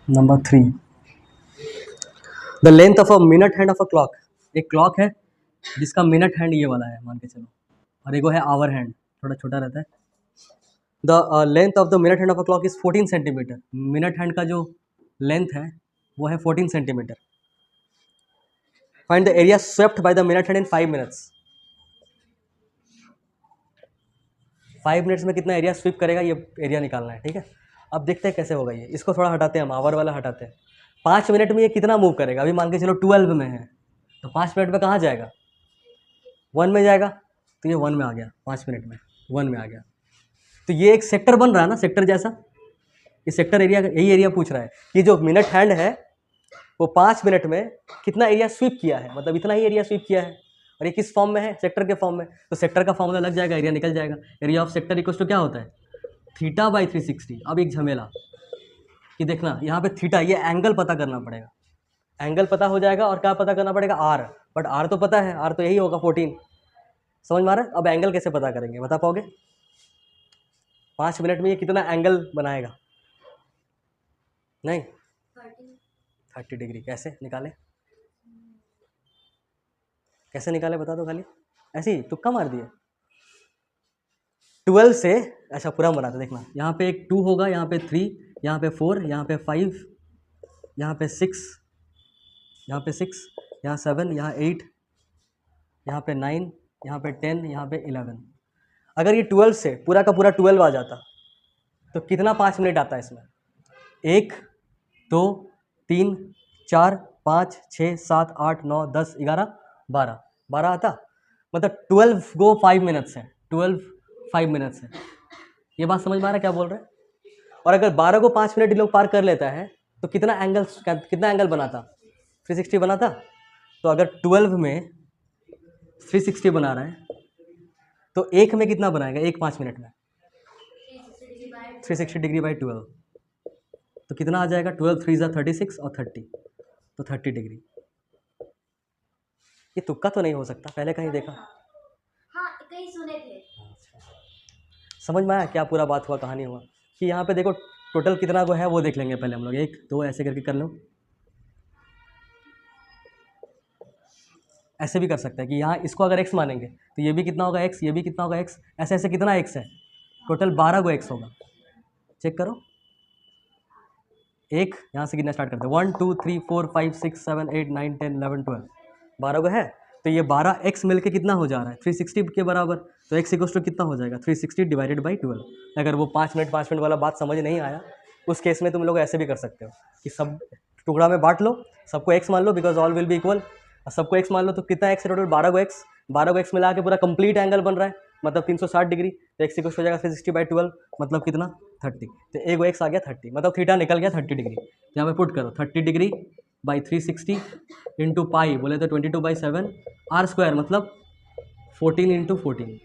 Number 3, the length of a minute hand of a clock. एक clock है जिसका minute hand ये वाला है मान के चलो, और एक वो है आवर हैंड, थोड़ा छोटा रहता है। The length of the minute hand of a clock is 14 centimetre. Minute hand का जो लेंथ है वो है 14 centimetre. Find the area swept by the minute hand in 5 minutes. 5 minutes में कितना एरिया स्वीप करेगा ये एरिया निकालना है, ठीक है। अब देखते हैं कैसे होगा ये। इसको थोड़ा हटाते हैं हम, आवर वाला हटाते हैं। 5 मिनट में ये कितना मूव करेगा? अभी मान के चलो 12 में है, तो 5 मिनट में कहाँ जाएगा? 1 में जाएगा, तो ये 1 में आ गया। 5 मिनट में 1 में आ गया। तो ये एक सेक्टर बन रहा है ना, सेक्टर जैसा। ये सेक्टर एरिया, यही एरिया पूछ रहा है कि जो मिनट हैंड है वो 5 मिनट में कितना एरिया स्वीप किया है, मतलब इतना ही एरिया स्वीप किया है। और ये किस फॉर्म में है? सेक्टर के फॉर्म में। तो सेक्टर का फॉर्मूला लग जाएगा, एरिया निकल जाएगा। Area of sector equal to क्या होता है? Theta by 360। अब एक झमेला कि देखना यहाँ पे थीटा, ये एंगल पता करना पड़ेगा। एंगल पता हो जाएगा और क्या पता करना पड़ेगा? आर। बट आर तो पता है, आर तो यही होगा 14। समझ में आ रहा है? अब एंगल कैसे पता करेंगे, बता पाओगे? 5 मिनट में ये कितना एंगल बनाएगा? नहीं, 30 डिग्री। कैसे निकाले? कैसे निकाले बता दो खाली, ऐसे ही तुक्का मार दिए। 12 से, अच्छा पूरा बनाते देखना। यहाँ पे एक 2 होगा, यहाँ पे 3, यहाँ पे 4, यहाँ पे 5, यहाँ पे 6, यहाँ पे 6, यहाँ 7, यहाँ 8, यहाँ पे 9, यहाँ पे 10, यहाँ पे 11। अगर ये 12 से पूरा का पूरा 12 आ जाता तो कितना 5 मिनट आता है इसमें? 1, 2, 3, 4, 5, 6, 7, 8, 9, 10, 11, 12। 12 आता, मतलब 12 गो 5 मिनट्स है। 12 5 मिनट्स है। ये बात समझ में आ रहा है क्या बोल रहे हैं? और अगर 12 को 5 मिनट लोग पार कर लेता है तो कितना एंगल बनाता? 360 बनाता। तो अगर 12 में 360 बना रहा है तो एक में कितना बनाएगा? एक 5 मिनट में 360 डिग्री बाई 12, तो कितना आ जाएगा? 12 3 36 और 30, तो 30 डिग्री। ये तुक्का तो नहीं हो सकता, पहले कहीं देखा? हाँ, कहीं सुने थे। समझ में आया क्या पूरा बात हुआ, कहानी हुआ कि यहाँ पे देखो टोटल कितना को है वो देख लेंगे पहले हम लोग। 1 2 ऐसे करके कर लो। ऐसे भी कर सकते हैं कि यहाँ इसको अगर x मानेंगे तो ये भी कितना होगा x, ये भी कितना होगा x, ऐसे ऐसे कितना x है? टोटल 12 को x होगा। चेक करो। एक यहाँ से कितना स्टार्ट करते हैं? 1 2 3 4 5 6 7 8 9 10 11 12, 12 को है। तो ये 12x मिलके कितना हो जा रहा है? 360 के बराबर। तो x इक्वल टू कितना हो जाएगा? 360 डिवाइडेड बाई 12। अगर वो 5 मिनट वाला बात समझ नहीं आया, उस केस में तुम लोग ऐसे भी कर सकते हो कि सब टुकड़ा में बांट लो, सबको x मान लो, because all will be equal. सबको x मान लो तो कितना x है टोटल? 12 को x, 12 को x मिला के पूरा कंप्लीट एंगल बन रहा है, मतलब 360 डिग्री। तो x इक्वल हो जाएगा 360 बाई 12, मतलब कितना? 30। तो एक वो x आ गया 30, मतलब थीटा निकल गया 30 डिग्री। तो यहाँ पे पुट करो 30 डिग्री बाई 360 इंटू पाई बोले तो 22/7 आर स्क्वायर, मतलब 14 इंटू 14।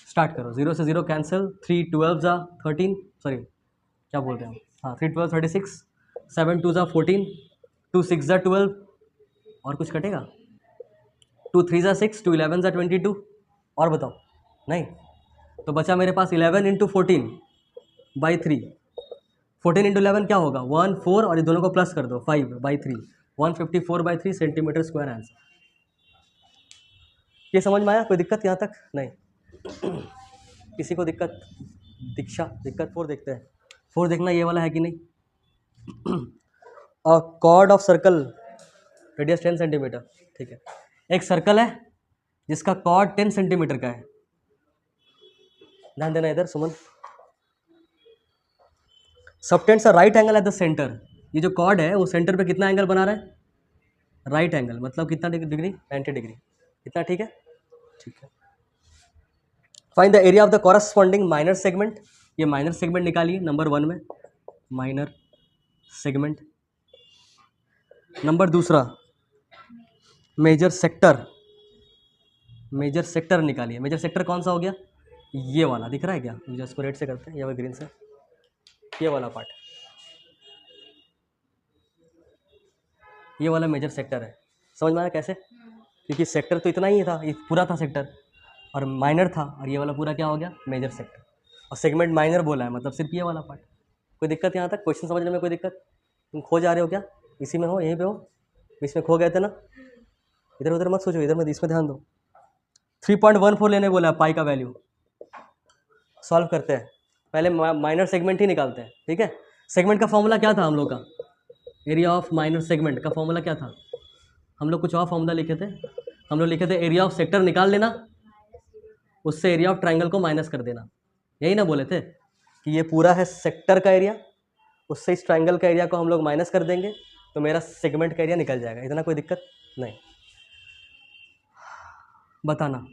स्टार्ट करो, 0 से 0 कैंसिल, 3 12 जा 13, सॉरी क्या बोलते हैं, हाँ 3 12 36, 7 2 जा 14, 2 6 जा 12, और कुछ कटेगा? 2 3 जा 6, 2 11 जा 22, और बताओ? नहीं, तो बचा मेरे पास 11 इंटू 14 बाई 3। 14 इंटू 11 क्या होगा? 1 4, और ये दोनों को प्लस कर दो 5 बाई 3, 154/3 सेंटीमीटर स्क्वायर आंसर। ये समझ में आया? कोई दिक्कत यहाँ तक? नहीं। किसी को दिक्कत? दीक्षा दिक्कत? 4 देखते हैं। 4 देखना ये वाला है कि नहीं? Chord of circle radius 10 centimetre, ठीक है। एक सर्कल है जिसका कॉर्ड 10 सेंटीमीटर का है। ध्यान देना इधर Suman. Subtends a right angle at the centre. ये जो कॉर्ड है वो सेंटर पे कितना एंगल बना रहा है? राइट एंगल, मतलब कितना डिग्री? 90 डिग्री। कितना? ठीक है, ठीक है। Find the area of the corresponding minor segment. ये माइनर सेगमेंट निकालिए नंबर 1 में, minor segment. Number 2 major sector. Major sector निकालिए। मेजर सेक्टर कौन सा हो गया? ये वाला दिख रहा है क्या? मुझे इसको रेड से करते हैं या ग्रीन से, ये वाला पार्ट, ये वाला मेजर सेक्टर है। समझ में आया कैसे? क्योंकि सेक्टर तो इतना ही था, ये पूरा था सेक्टर, और माइनर था, और ये वाला पूरा क्या हो गया? Major sector. और सेगमेंट माइनर बोला है, मतलब सिर्फ ये वाला पार्ट। कोई दिक्कत यहाँ तक? क्वेश्चन समझने में कोई दिक्कत? तुम खो जा रहे हो क्या? इसी में हो, यहीं पे हो, बीच में खो गए थे ना? इधर उधर मत सोचो, इधर मत, इसमें ध्यान दो। 3.14 लेने बोला पाई का वैल्यू। सॉल्व करते हैं, पहले माइनर सेगमेंट ही निकालते हैं, ठीक है। सेगमेंट का फॉर्मूला क्या था हम लोग का? एरिया ऑफ माइनर सेगमेंट का फॉर्मूला क्या था? हम लोग कुछ और फॉर्मूला लिखे थे। हम लोग लिखे थे एरिया ऑफ सेक्टर निकाल लेना, उससे एरिया ऑफ ट्रायंगल को माइनस कर देना। यही ना बोले थे कि ये पूरा है सेक्टर का एरिया, उससे इस ट्रायंगल का एरिया को हम लोग माइनस कर देंगे तो मेरा सेगमेंट का एरिया निकल जाएगा। इतना कोई दिक्कत नहीं। बताना,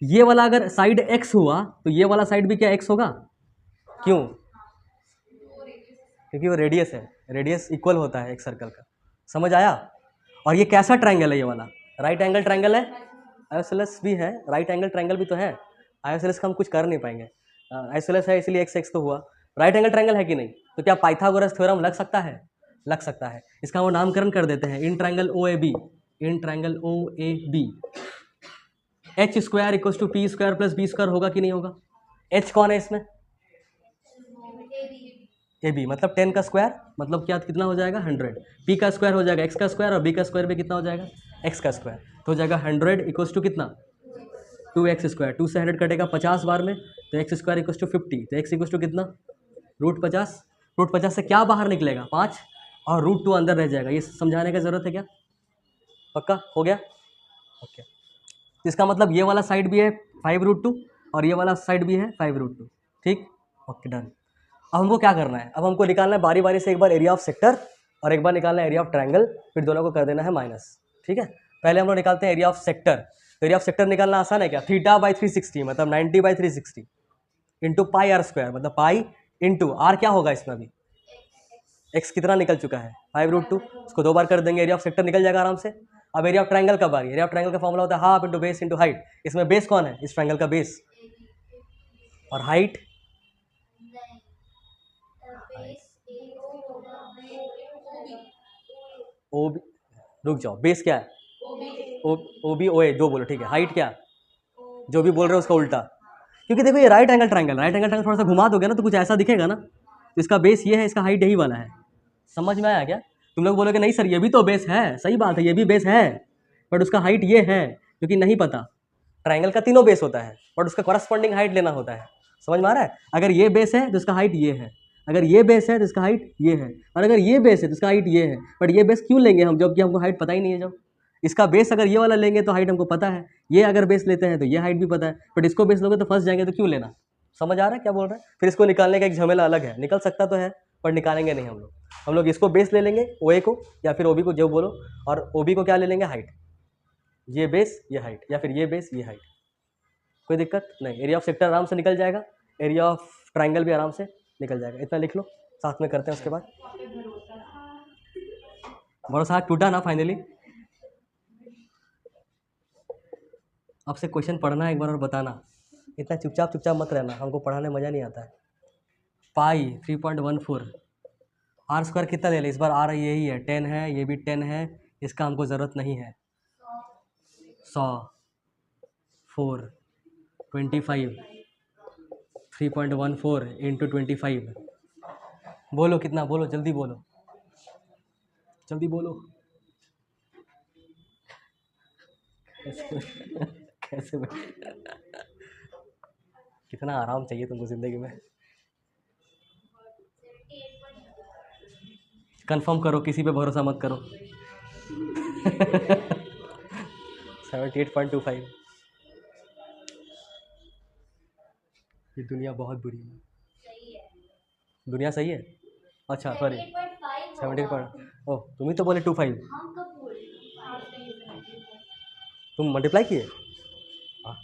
ये वाला अगर साइड x हुआ तो ये वाला साइड भी क्या x होगा? क्यों? क्योंकि वो रेडियस है, रेडियस इक्वल होता है एक सर्कल का। समझ आया? और ये कैसा ट्रायंगल है? ये वाला राइट एंगल ट्रायंगल है, आइसोसेलेस भी है, राइट एंगल ट्रायंगल भी तो है। आइसोसेलेस का हम कुछ कर नहीं पाएंगे, आइसोसेलेस है इसलिए x तो हुआ। राइट एंगल ट्रायंगल है कि नहीं? तो क्या पाइथागोरस थ्योरम लग सकता है? लग सकता है। इसका वो नामकरण कर देते हैं in triangle O A B. In triangle O A B H square equal to P square plus B square होगा कि नहीं होगा? एच कौन है इसमें? ए बी मतलब 10 का स्क्वायर, मतलब क्या कितना हो जाएगा? 100। पी का स्क्वायर हो जाएगा एक्स का स्क्वायर, और बी का स्क्वायर भी कितना हो जाएगा? एक्स का स्क्वायर। तो हो जाएगा 100 इक्वल्स टू कितना? 2x square. 2 से 100 कटेगा 50 बार में, तो एक्स स्क्वायर इक्वल्स टू 50। तो एक्स इक्वल्स टू कितना? √50। √50 से क्या बाहर निकलेगा? 5, और √2 अंदर रह जाएगा। ये समझाने की जरूरत है क्या? पक्का हो गया? ओके। तो इसका मतलब ये वाला साइड भी है 5√2 और ये वाला साइड भी है 5√2। ठीक, ओके डन। अब हमको क्या करना है? अब हमको निकालना है बारी बारी से, एक बार एरिया ऑफ सेक्टर और एक बार निकालना है एरिया ऑफ ट्रायंगल, फिर दोनों को कर देना है माइनस। ठीक है, पहले हम लोग निकालते हैं एरिया ऑफ सेक्टर। तो एरिया ऑफ सेक्टर निकालना आसान है क्या? θ/360 मतलब 90/360 इंटू पाई आर स्क्वायर, मतलब पाई इंटू आर क्या होगा इसमें? अभी एक्स कितना निकल चुका है? 5√2। उसको 2 बार कर देंगे, एरिया ऑफ सेक्टर निकल जाएगा आराम से। अब एरिया ऑफ ट्रायंगल का बारी। एरिया ऑफ ट्रायंगल का फॉर्मूला होता है half into base into height. इसमें बेस कौन है? इस ट्रायंगल का बेस, और हाइट ओ बी। रुक जाओ, बेस क्या है? ओ बी ओ ए, जो बोलो ठीक है। हाइट क्या? जो भी बोल रहे हो उसका उल्टा। क्योंकि देखो ये right angle triangle, right angle triangle थोड़ा सा घुमा दोगे ना तो कुछ ऐसा दिखेगा ना। तो इसका बेस ये है, इसका हाइट यही वाला है। समझ में आया क्या? तुम लोग बोलोगे नहीं सर ये भी तो बेस है, सही बात है ये भी बेस है, बट उसका हाइट ये है, क्योंकि नहीं पता। ट्रायंगल का तीनों बेस होता है, बट उसका करस्पॉन्डिंग हाइट लेना होता है। समझ में आ रहा है? अगर ये बेस है तो इसका हाइट ये है, अगर ये बेस है तो इसका हाइट ये है, और अगर ये बेस है तो इसका हाइट ये है। बट ये बेस क्यों लेंगे हम, जबकि हमको हाइट पता ही नहीं है? जब इसका बेस अगर ये वाला लेंगे तो हाइट हमको पता है, ये अगर बेस लेते हैं तो ये हाइट भी पता है, बट इसको बेस लोगे तो फंस जाएंगे। तो क्यों लेना? समझ आ रहा है क्या बोल रहे हैं? फिर इसको निकालने का एक झमेला अलग है। निकल सकता तो है पर निकालेंगे नहीं हम लोग। हम लोग इसको बेस ले लेंगे, ओ ए को या फिर ओ बी को, जो बोलो, और ओ बी को क्या ले लेंगे? हाइट। ये बेस ये हाइट, या फिर ये बेस ये हाइट, कोई दिक्कत नहीं। एरिया ऑफ सेक्टर आराम से निकल जाएगा, एरिया ऑफ ट्रायंगल भी आराम से निकल जाएगा। इतना लिख लो, साथ में करते हैं उसके बाद। भरोसा टूटा ना फाइनली? अब से क्वेश्चन पढ़ना एक बार और बताना, इतना चुपचाप चुपचाप मत रहना, हमको पढ़ाने मज़ा नहीं आता है। पाई 3.14, आर स्क्वायर कितना ले लें इस बार? आर यही है 10 है, ये भी 10 है, इसका हमको ज़रूरत नहीं है। 100 4 25 3.14 इंटू 25। बोलो कितना? बोलो जल्दी बोलो, जल्दी बोलो। कैसे कैसे कितना आराम चाहिए तुमको ज़िंदगी में? कंफर्म करो, किसी पे भरोसा मत करो। 78.25। ये दुनिया बहुत बुरी है। दुनिया सही है? अच्छा सॉरी, 78 ओह तुम ही तो बोले 25। तुम मल्टीप्लाई किए? हाँ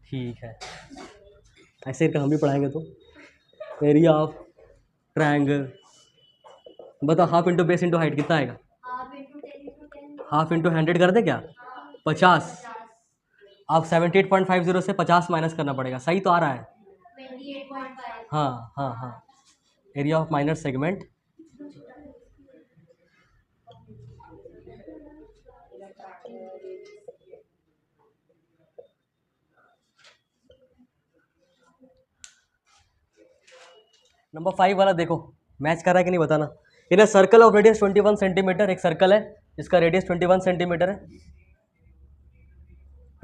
ठीक है, ऐसे ही हम भी पढ़ाएंगे। तो एरिया ऑफ ट्रायंगल बताओ, half into base into height कितना आएगा? हाफ इंटू 100 कर दे क्या? 50। अब 78.50 से 50 माइनस करना पड़ेगा, सही तो आ रहा है? हाँ हाँ हाँ, area of minor segment number 5 वाला देखो मैच कर रहा है कि नहीं बताना। In a circle of radius 21 centimetre, एक सर्कल है जिसका रेडियस 21 सेंटीमीटर है,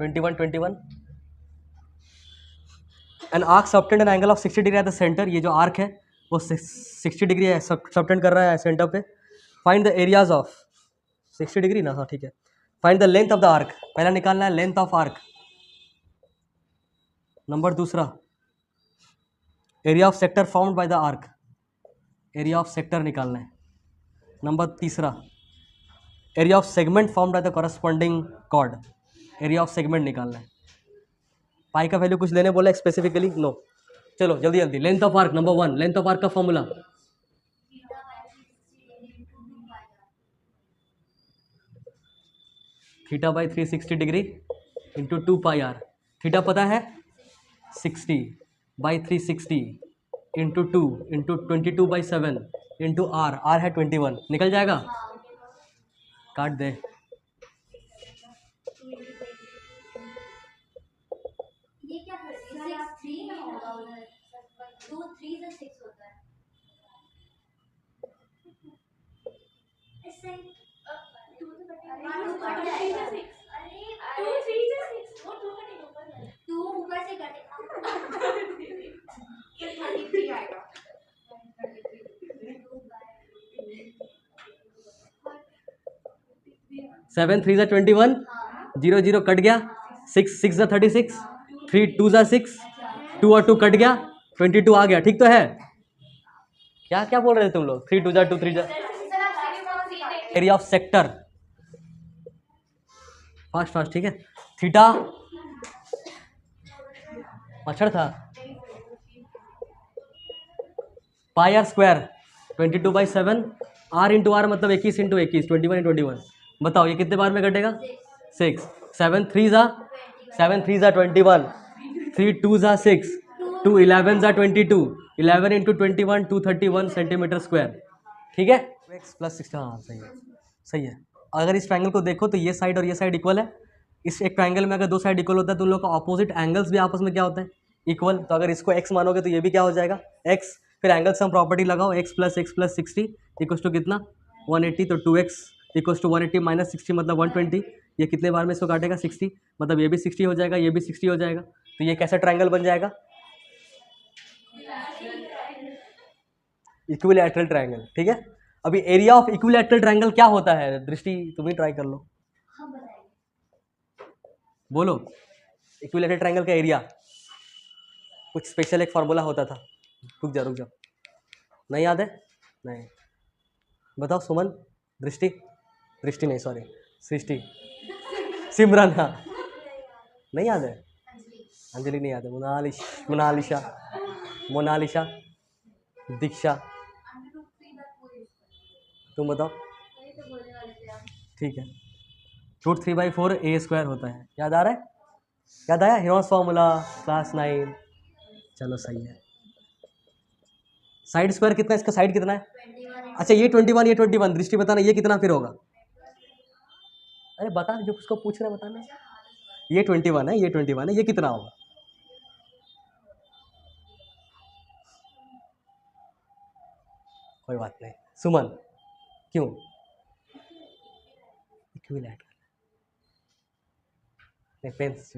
21 an arc subtend an angle of 60 degree at the centre. ये जो आर्क है वो 60 डिग्री है सबटेंड कर रहा है सेंटर पे। Find the areas of 60 degree ना, हाँ ठीक है। Find the length of the arc, पहला निकालना है लेंथ ऑफ आर्क। नंबर दूसरा area of sector formed by the arc, area of sector निकालना है। नंबर तीसरा area of segment formed by the corresponding chord, area of segment निकालना है। पाई का वैल्यू कुछ लेने बोला स्पेसिफिकली? नो। चलो जल्दी जल्दी। Length of arc number 1, length of arc का formula theta by 360 degree into 2 pi R. Theta पता है 60 by 360 into 2 into 22/7 into R, R है 21, निकल जाएगा। काट दे। ये क्या कर रही है? 6 3 में होगा उधर। 2 3 से 6 होता है। ऐसे 2 से कट जाएगा। अरे 2 3 से 6 वो 2 कटेगा ऊपर। 2 ऊपर से कटेगा। ये 33 आएगा। 7 3 21, 0 0 कट गया, 6 6 36, 3 2 6, 2 और 2 कट गया, 22 आ गया। ठीक तो है? क्या क्या बोल रहे थे तुम लोग? 3 2 2 3 area of sector, fast fast, ठीक है। थीटा मच्छर था, pi R square 22/7, R into R मतलब 21 इंटू 21, 21 21। बताओ ये कितने बार में कटेगा? 6 7 3 जा 21, 3 2 जा 6, 2 11 जा 22, 11 इंटू 21 231 सेंटीमीटर स्क्वायर। ठीक है, x प्लस 6, हाँ सही है सही है। अगर इस ट्रायंगल को देखो तो ये साइड और ये साइड इक्वल है। इस एक ट्रायंगल में अगर दो साइड इक्वल होता है तो उन लोग का ऑपोजिट एंगल्स भी आपस में क्या होता है? इक्वल। तो अगर इसको x मानोगे तो ये भी क्या हो जाएगा? x। फिर एंगल सम प्रॉपर्टी लगाओ, x प्लस 60 इक्वल्स टू कितना? 180। तो 2x इक्वल्स टू 180 माइनस 60 मतलब 120। ये कितने बार में इसको काटेगा? 60, मतलब ये भी 60 हो जाएगा, ये भी 60 हो जाएगा। तो ये कैसा ट्रायंगल बन जाएगा? Equilateral triangle. ठीक है, अभी एरिया ऑफ इक्विलैटरल ट्रायंगल क्या होता है? दृष्टि तुम ही ट्राई कर लो, हम बताएंगे। बोलो। इक्विलैटरल ट्रायंगल का एरिया कुछ स्पेशल एक फार्मूला होता था। रुक जा, नहीं याद है? नहीं, बताओ सुमन, दृष्टि नहीं सॉरी, सृष्टि, सिमरन, हाँ नहीं याद है? अंजलि नहीं याद है? मोनालिशा, दीक्षा, तुम बताओ। ठीक है, √3/4 a² होता है। याद आ रहा है? याद आया? हेरोस फॉर्मूला क्लास 9। चलो सही है। साइड स्क्वायर कितना है इसका? साइड कितना है? 21 अच्छा ये 21, ये 21। दृष्टि बताना ये कितना फिर होगा? अरे बता, जो उसको पूछ रहे बताना। ये 21 है, ये 21 है, ये कितना होगा? कोई बात नहीं। सुमन क्यों? इक्विलैटरल नहीं, पेंस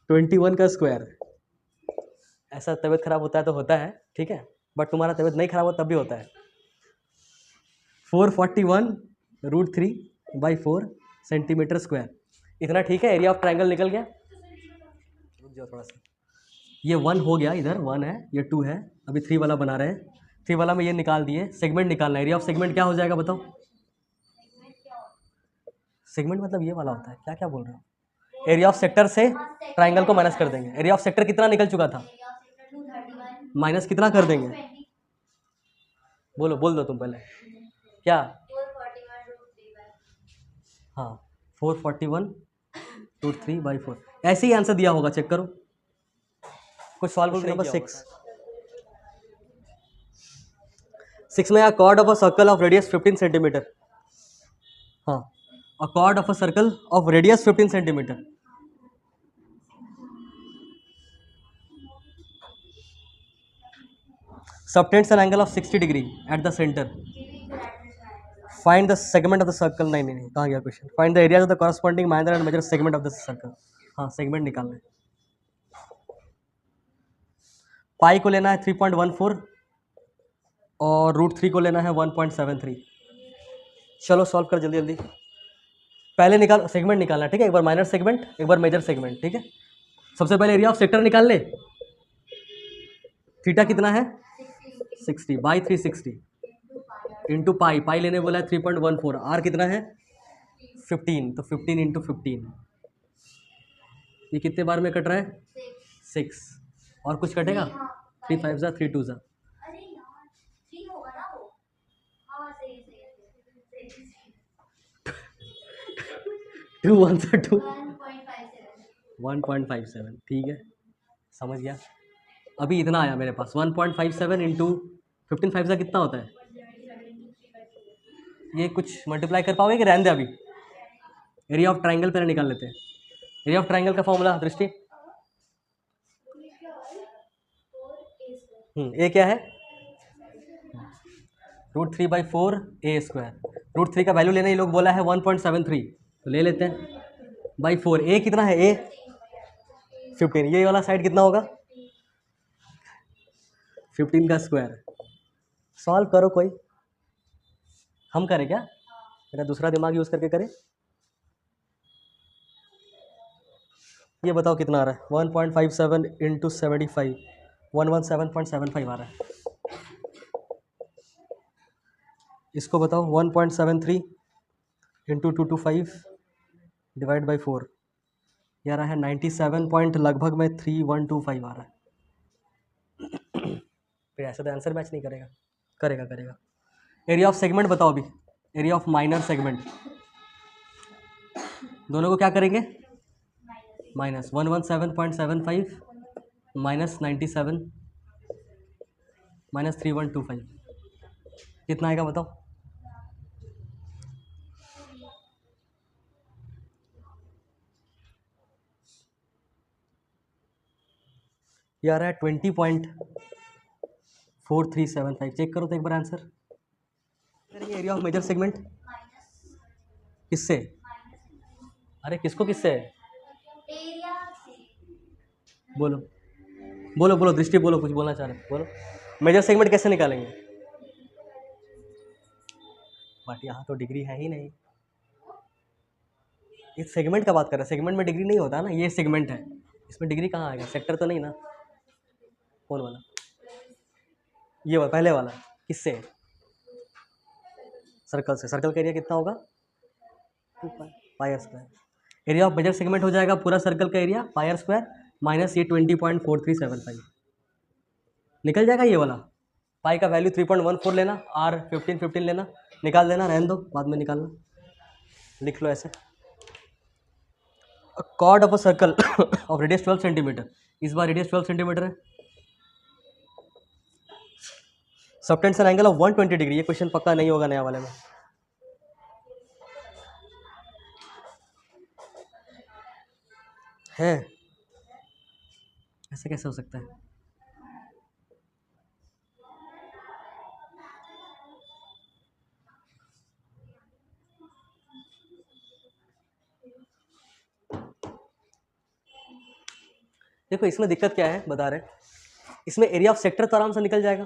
21 का स्क्वायर। ऐसा तबीयत खराब होता है तो होता है, ठीक है, बट तुम्हारा तबीयत नहीं खराब हो तब भी होता है। 441√3/4 सेंटीमीटर स्क्वायर, इतना ठीक है। एरिया ऑफ ट्रायंगल निकल गया। रुक जाओ थोड़ा सा, ये 1 हो गया, इधर 1 है, ये 2 है, अभी 3 वाला बना रहे हैं। 3 वाला में ये निकाल दिए। सेगमेंट निकालना है। एरिया ऑफ सेगमेंट क्या हो जाएगा बताओ? सेगमेंट मतलब ये वाला होता है, क्या क्या बोल रहे हो? एरिया ऑफ सेक्टर से ट्रायंगल को माइनस कर देंगे। एरिया ऑफ सेक्टर कितना निकल चुका था? माइनस कितना कर देंगे? बोल दो तुम पहले। क्या? 441√3/4। हाँ 441√3/4 ऐसे ही आंसर दिया होगा, चेक करो। कुछ सॉल्व नहीं। नंबर 6 में, a chord of a circle of radius 15 centimetre. हाँ, a chord of a circle of radius 15 centimetre. Subtends an angle of 60 degree at the centre, find the segment of the circle. नहीं नहीं नहीं, कहाँ गया question? Find the area of the corresponding minor and major segment of the circle. हाँ, segment निकालना है। पाई को लेना है 3.14 और √3 को लेना है 1.73। चलो सॉल्व कर जल्दी जल्दी। पहले निकाल, सेगमेंट निकालना है, ठीक है? एक बार माइनर सेगमेंट, एक बार मेजर सेगमेंट, ठीक है? सबसे पहले एरिया ऑफ सेक्टर निकाल ले। थीटा कितना है? 60 बाई 360 इंटू पाई, पाई लेने बोला है 3.14, आर कितना है? 15, तो 15 इंटू 15, ये कितने बार में कट रहा है? 6। और कुछ कटेगा? 3 5 जा 3 2 जा, अरे यार 3 होगा ना वो। हाँ सही सही 2 1 जा 2 1.57। 1.57, ठीक है, समझ गया। अभी इतना आया मेरे पास, 1.57 इंटू 15 5 जा कितना होता है? ये कुछ मल्टीप्लाई कर पाओगे कि रहने दे? अभी एरिया ऑफ ट्राइंगल पहले निकाल लेते हैं। एरिया ऑफ ट्राइंगल का फॉर्मूला दृष्टि, ए क्या है? √3/4 a²। √3 का वैल्यू लेना, ये लोग बोला है 1.73, तो ले लेते हैं बाई 4। ए कितना है? ए 15, ये वाला साइड कितना होगा? 15 का स्क्वायर। सॉल्व करो, कोई हम करें क्या? मेरा दूसरा दिमाग यूज़ करके करें। ये बताओ कितना आ रहा है? 1.57 इंटू 75, 117.75 आ रहा है। इसको बताओ 1.73 इंटू 225 डिवाइड बाई 4, ये आ रहा है 97 पॉइंट लगभग में 3125 आ रहा है। फिर ऐसे तो आंसर मैच नहीं करेगा। करेगा करेगा। एरिया ऑफ सेगमेंट बताओ अभी, एरिया ऑफ माइनर सेगमेंट, दोनों को क्या करेंगे? माइनस 117.75 माइनस 97 माइनस 3125, कितना आएगा बताओ? ये आ रहा है 20.4375। चेक करो तो एक बार आंसर करेंगे। एरिया ऑफ मेजर सेगमेंट किससे? अरे किसको किससे है? एरिया बोलो बोलो बोलो, दृष्टि बोलो, कुछ बोलना चाह रहे हो, बोलो। मेजर सेगमेंट कैसे निकालेंगे? बट यहाँ तो डिग्री है ही नहीं। इस सेगमेंट का बात कर रहे हैं, सेगमेंट में डिग्री नहीं होता ना, ये सेगमेंट है, इसमें डिग्री कहाँ आएगा? सेक्टर तो नहीं ना। कौन वाला? ये वाला, पहले वाला किससे? सर्कल से। सर्कल का एरिया कितना होगा? 2 pi square. Area of major segment हो जाएगा पूरा सर्कल का एरिया पाई स्क्वायर माइनस ये 20.4375, निकल जाएगा ये वाला। पाई का वैल्यू 3.14 लेना, आर 15 लेना, निकाल देना, रहने दो बाद में निकालना, लिख लो ऐसे। Chord of a circle of radius 12 centimetre, इस बार रेडियस 12 सेंटीमीटर है। Subtends an angle of 120 degree, ये क्वेश्चन पक्का नहीं होगा नया वाले में। है ऐसे कैसे हो सकता है? देखो इसमें दिक्कत क्या है बता रहे हैं, इसमें एरिया ऑफ सेक्टर तो आराम से निकल जाएगा।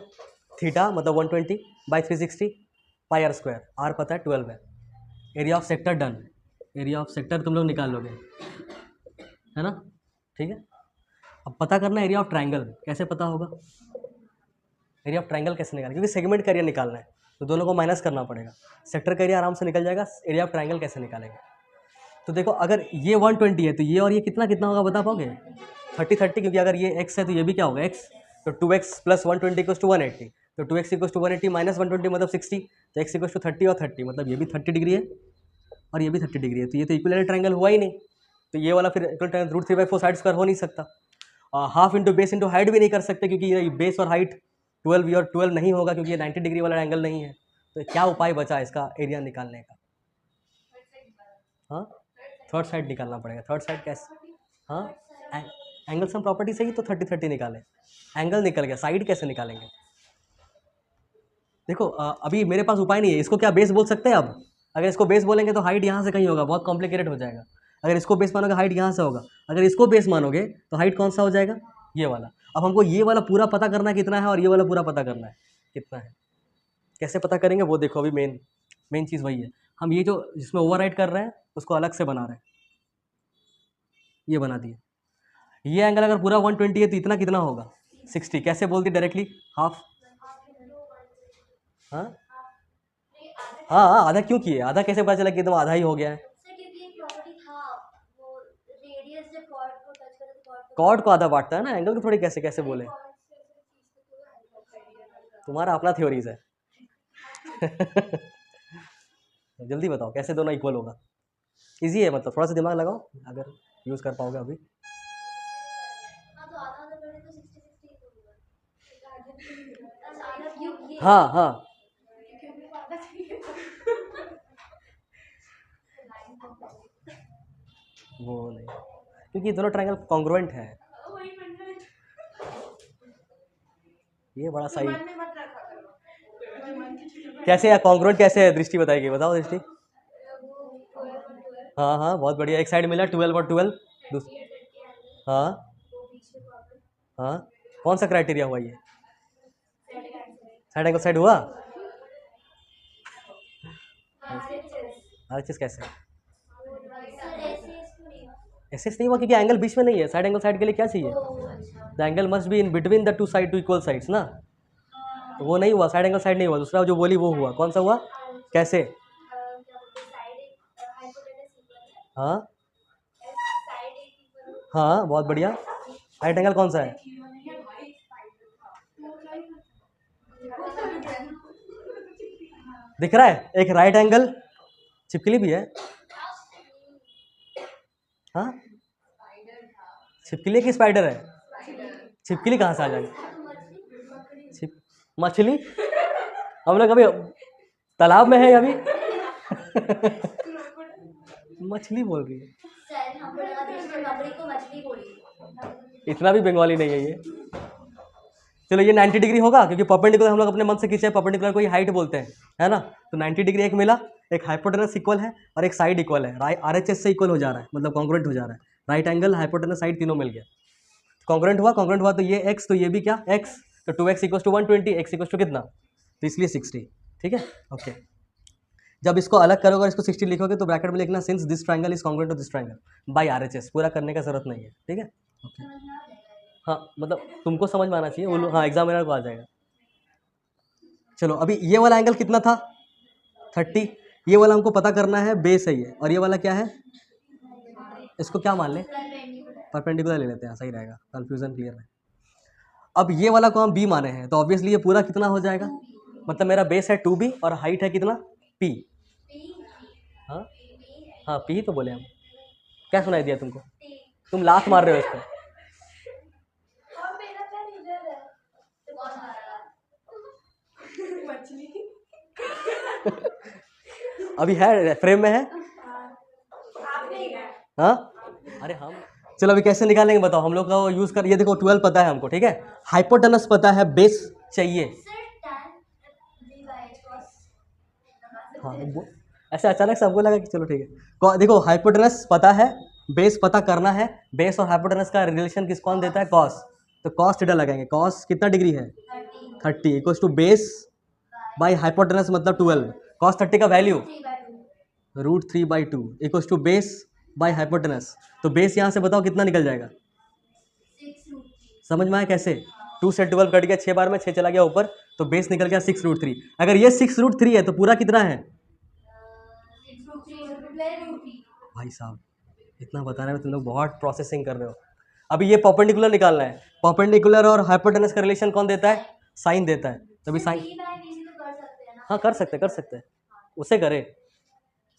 थीटा मतलब 120 by 360 pi R square, R पता है 12 है। Area of sector done, area of sector तुम लोग निकाल लोगे, है ना? ठीक है। अब पता करना एरिया ऑफ ट्राइंगल, कैसे पता होगा? एरिया ऑफ ट्राइंगल कैसे निकालें? क्योंकि सेगमेंट का एरिया निकालना है तो दोनों को माइनस करना पड़ेगा। सेक्टर का एरिया आराम से निकल जाएगा, एरिया ऑफ ट्राइंगल कैसे निकालेंगे? तो देखो अगर ये 120 है तो ये और ये कितना कितना होगा बता पाओगे? 30 30, क्योंकि अगर ये x है तो ये भी क्या होगा x, तो 2x प्लस 120 इक्वल्स टू 180, तो 2x इक्वल्स टू 180 माइनस 120 मतलब 60, तो x इक्वल्स टू 30 और 30 मतलब ये भी 30 डिग्री है और ये भी 30 डिग्री है, तो ये तो इक्विलेटरल ट्रायंगल हुआ ही नहीं। तो ये वाला फिर इक्वल ट्रायंगल √3/4 साइड स्क्वायर हो नहीं सकता। Half into base into height भी नहीं कर सकते क्योंकि ये बेस और हाइट 12 और 12 नहीं होगा क्योंकि ये 90 डिग्री वाला एंगल नहीं है। तो क्या उपाय बचा इसका एरिया निकालने का? हाँ, थर्ड साइड निकालना पड़ेगा। थर्ड साइड कैसे? हाँ, एंगल सम प्रॉपर्टी से ही तो 30 30 निकाले, एंगल निकल गया, साइड कैसे निकालेंगे? देखो अभी मेरे पास उपाय नहीं है, इसको क्या बेस बोल सकते हैं अब? अगर इसको बेस बोलेंगे तो हाइट यहाँ से कहीं होगा, बहुत कॉम्प्लिकेटेड हो जाएगा। अगर इसको बेस मानोगे हाइट यहाँ से होगा, अगर इसको बेस मानोगे तो हाइट कौन सा हो जाएगा? ये वाला। अब हमको ये वाला पूरा पता करना है कितना है, और ये वाला पूरा पता करना है कितना है। कैसे पता करेंगे वो देखो, अभी मेन मेन चीज़ वही है। हम ये जो जिसमें ओवरराइड कर रहे हैं उसको अलग से बना रहे हैं, ये बना दिए। ये एंगल अगर पूरा 120 है तो इतना कितना होगा? 60। कैसे बोलती डायरेक्टली? हाफ। हाँ हाँ हाँ, आधा क्यों किए? आधा कैसे पता चला कि एकदम आधा ही हो गया है? सर क्योंकि एक प्रॉपर्टी था, वो रेडियस जब कॉर्ड को टच करे तो कॉर्ड को आधा बांटता है ना, एंगल को थोड़ी कैसे बोले? तुम्हारा अपना थ्योरीज है। जल्दी बताओ कैसे दोनों इक्वल होगा? इजी है, मतलब थोड़ा सा दिमाग लगाओ अगर यूज़ कर पाओगे अभी। हाँ तो आधा आधा करे तो 60 60 होगा। आधा क्यूब ये हाँ हाँ, वो नहीं, क्योंकि दोनों ट्रायंगल कॉन्ग्रुएंट है। ये बड़ा सही। कैसे है कॉन्ग्रुएंट? कैसे है? दृष्टि बताएगी, बताओ दृष्टि। हाँ हाँ, बहुत बढ़िया। एक साइड मिला 12 और 12। हाँ हाँ, कौन सा क्राइटेरिया हुआ ये? साइड एंगल साइड हुआ? हर चीज़ कैसे? ऐसे नहीं हुआ क्योंकि एंगल बीच में नहीं है। साइड एंगल साइड के लिए क्या चाहिए? The angle must be in between the two side, two equal sides ना। तो वो नहीं हुआ, साइड एंगल साइड नहीं हुआ। दूसरा जो बोली वो हुआ, कौन सा हुआ? कैसे? हाँ हाँ, बहुत बढ़िया। राइट एंगल कौन सा है? दिख रहा है? एक राइट एंगल छिपकली भी है। हाँ, छिपकली की स्पाइडर है? छिपकली कहाँ से आ जाएगी? मछली? हम लोग अभी तालाब में है अभी। मछली बोल रही है। सर हमको लगा दृष्टि बकरी को मछली बोली। इतना भी बंगाली नहीं है ये। चलो ये 90 डिग्री होगा क्योंकि परपेंडिकुलर हम लोग अपने मन से खींचे, परपेंडिकुलर को ही हाइट बोलते हैं, है ना। तो 90 डिग्री एक मिला, एक हाइपोटेनस इक्वल है और एक साइड इक्वल है। RHS से इक्वल हो जा रहा है, मतलब कॉन्ग्रुएंट हो जा रहा है। राइट एंगल, हाइपोटेनस, साइड तीनों मिल गया, कॉन्ग्रुएंट हुआ। कॉन्ग्रुएंट हुआ तो ये x, तो ये भी क्या x, तो 2x equal to 120, x equal to कितना? तो इसलिए 60। ठीक है, ओके। जब इसको अलग करोगे और इसको 60 लिखोगे तो ब्रैकेट में लिखना since this triangle is congruent to this triangle by RHS। पूरा करने का जरूरत नहीं है, ठीक है, ओके। हाँ, मतलब तुमको समझ में आना चाहिए, वो हाँ एग्जामिनर को आ जाएगा। चलो अभी ये वाला एंगल कितना था? 30। ये वाला हमको पता करना है, बेस है ये, और ये वाला क्या है? इसको क्या मान लें? परपेंडिकुलर ले लेते हैं, सही रहेगा, कंफ्यूजन क्लियर है। अब ये वाला को हम बी माने हैं तो ऑब्वियसली ये पूरा कितना हो जाएगा? मतलब मेरा बेस है 2b और हाइट है कितना? p। हाँ हाँ, p ही तो बोले हम। क्या सुनाई दिया तुमको? तुम लात मार रहे हो इसको। अभी है फ्रेम में है? हाँ, अरे हम चलो अभी कैसे निकालेंगे बताओ। हम लोग का वो यूज कर, ये देखो 12 पता है हमको, ठीक है। हाइपोटेनस पता है, बेस चाहिए। हाँ, ऐसे अचानक से हमको लगा कि चलो ठीक है। देखो हाइपोटेनस पता है, बेस पता करना है। बेस और हाइपोटेनस का रिलेशन किस कौन देता है? कॉस। तो कॉस थीटा लगाएंगे। कॉस कितना डिग्री है? 30 equals to base by hypotenuse मतलब 12। कॉस 30 का value √3/2 equals to base by hypotenuse. तो बेस यहाँ से बताओ कितना निकल जाएगा? समझ में आया कैसे? 2 से 12 कट गया, 6 बार में 6 चला गया ऊपर, तो बेस निकल गया 6√3। अगर ये 6√3 है तो पूरा कितना है? भाई साहब इतना बता रहे हो, तुम लोग बहुत प्रोसेसिंग कर रहे हो। अभी ये परपेंडिकुलर निकालना है। परपेंडिकुलर और हाइपोटेनस का रिलेशन कौन देता है? साइन देता है। तभी साइन, हाँ कर सकते हैं उसे करे,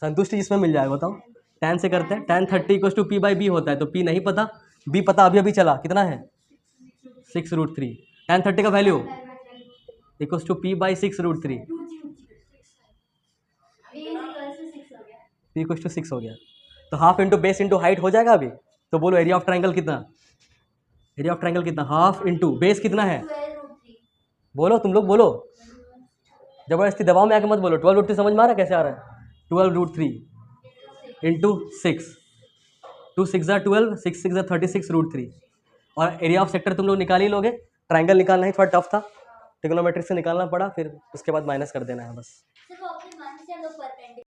संतुष्टि जिसमें मिल जाए। बताओ tan से करते हैं। tan 30 इक्वल टू p/b होता है, तो p नहीं पता, b पता अभी अभी चला, कितना है? 6√3। tan 30 का value equal to p/6√3, p equal to 6 हो गया। तो half into base into height हो जाएगा अभी। तो बोलो एरिया ऑफ ट्रायंगल कितना? एरिया ऑफ ट्रायंगल कितना? हाफ इंटू बेस कितना है? बोलो तुम लोग बोलो। जबरदस्ती दबाव में आके मत बोलो। 12 रूट 3 समझ में आ रहा है कैसे आ रहा है? 12 रूट 3 इंटू 6, 2 6 12, 6 6 36 रूट 3। और एरिया ऑफ सेक्टर तुम लोग निकाल ही लोगे। ट्राइंगल निकालना ही थोड़ा टफ था, ट्रिग्नोमेट्रिक से निकालना पड़ा, फिर उसके बाद माइनस कर देना है बस। सिर्फ ऑप्शन 1 से हम लोग